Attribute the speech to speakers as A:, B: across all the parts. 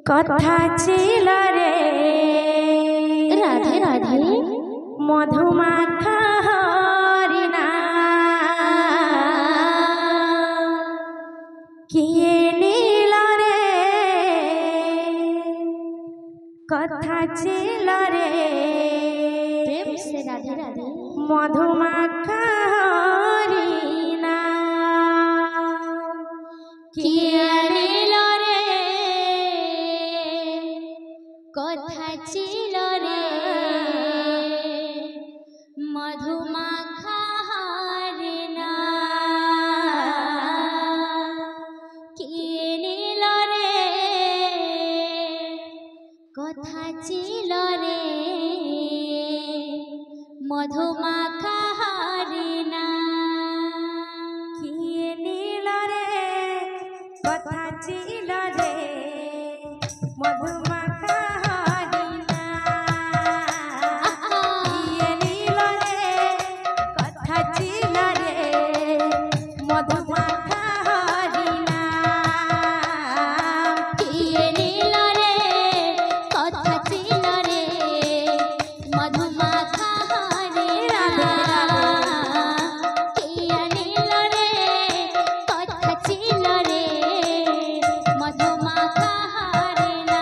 A: কথা ছিল রে
B: রাধে রাধে
A: মধুমাখা হরিণা কিয়ে নীল রে কথা ছিল রে
B: রাধে রাধে
A: মধুমাখা হরিণা কিয়ে নীল রে
B: কথা ছিল রে মধুমাখা হরিণা কিয়ে নীল রে কথা ছিল রে মধুমাখা হরিণা
A: কিয়ে নীল রে কথা ছিল রে মধুমাখা হরিণা কিয়ে নীল রে কথা ছিল রে মধুমাখা হরিণা
B: কিয়ে নীল রে কথা ছিল রে মধুমাখা হরিণা কিয়ে নীল রে কথা ছিল রে মধুমাখা হরিণা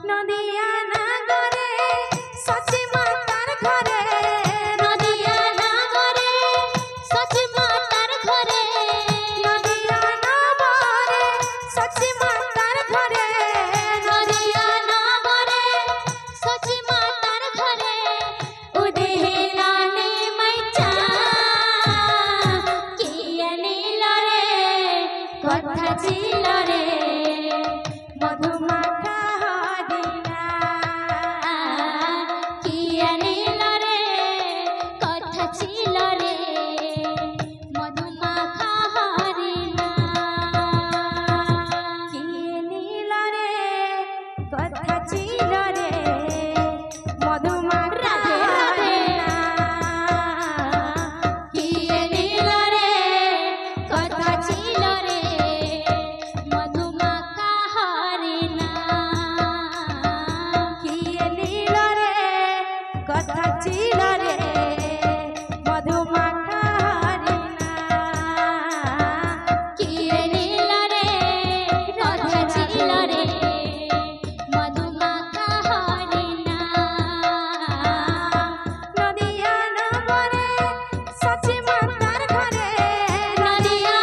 A: নদিয়া নাগরে সচি মাতার ঘরে
B: নদিয়া নাগরে সচি মাতার ঘরে
A: নদিয়া নবরে সচি মাতার ঘরে
B: নদিয়া নাগরে সচি মাতার ঘরে উদেহে নানি মাইচা কিয়ে নীল রে কথা ছিল রে
A: মধুমাখা হরিণা
B: কিয়ে নীল রে কথা ছিল রে মধুমাখা হরিণা
A: কিয়ে নীল রে কথা ছিল রে মধুমাখা হরিণা
B: কিয়ে নীল রে কথা ছিল রে মধুমাখা হরিণা
A: কিয়ে নীল রে কথা ছিল রে মধুমাখা হরিণা
B: কিয়ে নীল রে কথা ছিল রে মধুমাখা হরিণা
A: নদিয়া নবরে সচি মাতার ঘরে
B: নদিয়া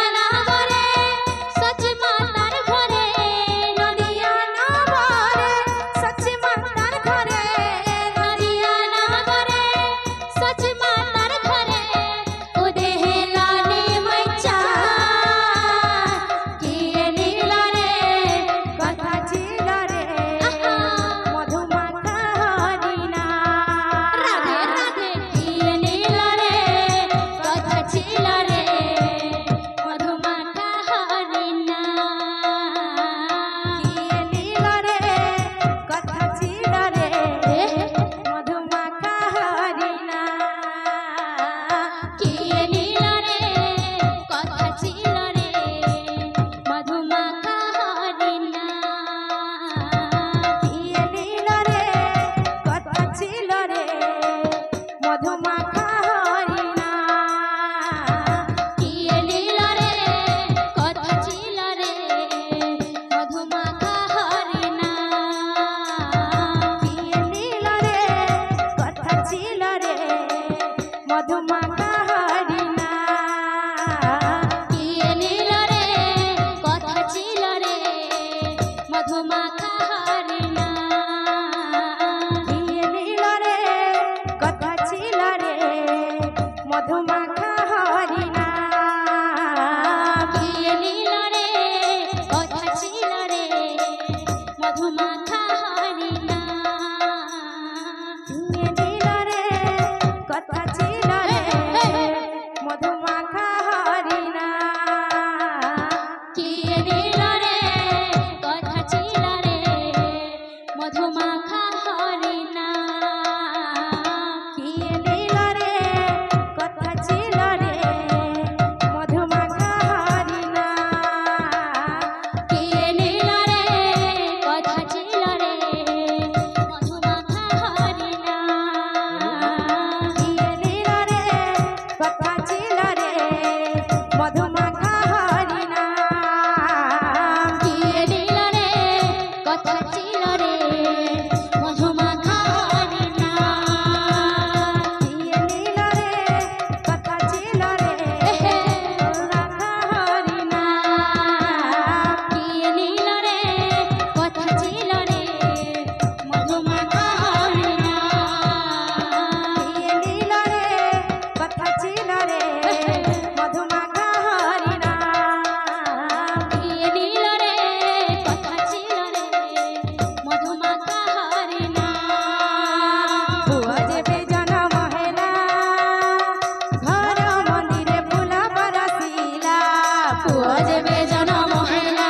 B: ଯେବେ ଜନ୍ମ ହେଲା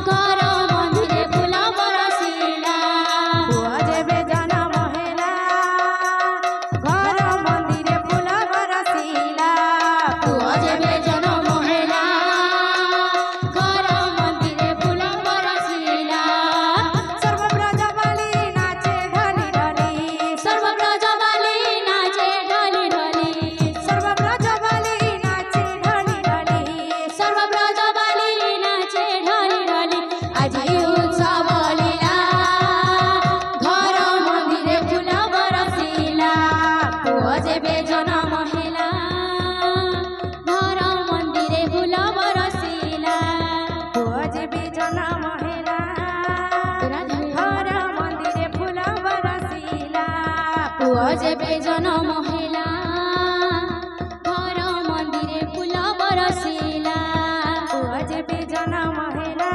B: ଘର ମନ୍ଦିରେ ଫୁଲ ବରସିଲା
A: ପୁଅ ଯେବେ ଜନ୍ମ ହେଲା ଘର ମନ୍ଦିରେ ଫୁଲ ବରସିଲା
B: ପୁଅ ଯେବେ ଜନ୍ମ ହେଲା ଘର ମନ୍ଦିରେ ଫୁଲ ବରସିଲା
A: ସର୍ବବ୍ରଜବାଲି ନାଚେ ଢଳି ଢଳି
B: ସର୍ବବ୍ରଜବାଲି ନାଚେ ଢଳି ଢଳି
A: ସର୍ବବ୍ରଜବାଲି ନାଚେ ଢଳି ଢଳି
B: ସର୍ବବ୍ରଜବାଲି ନାଚେ ଢଳି ଢଳି ଆଜି ଉତ୍ସବ ଲୀଳା ଘର ମନ୍ଦିରେ ଫୁଲ ବରସିଲା ପୁଅ ଯେବେ ଜନ୍ମ ହେଲା ଘର ମନ୍ଦିରେ ଫୁଲ ବରସିଲା
A: ପୁଅ ଯେବେ ଜନ୍ମ ହେଲା ଘର ମନ୍ଦିରେ ଫୁଲ ବରସିଲା
B: ପୁଅ ଯେବେ ଜନ୍ମ ହେଲା ଘର ମନ୍ଦିରେ ଫୁଲ ବରସିଲା
A: ପୁଅ ଯେବେ ଜନ୍ମ ହେଲା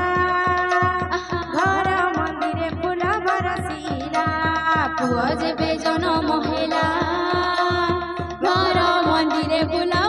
A: ଘର ମନ୍ଦିରେ ଫୁଲ ବରସିଲା
B: ପୁଅ ଯେବେ ଜନ୍ମ ହେଲା ଘର ମନ୍ଦିରେ ଫୁଲ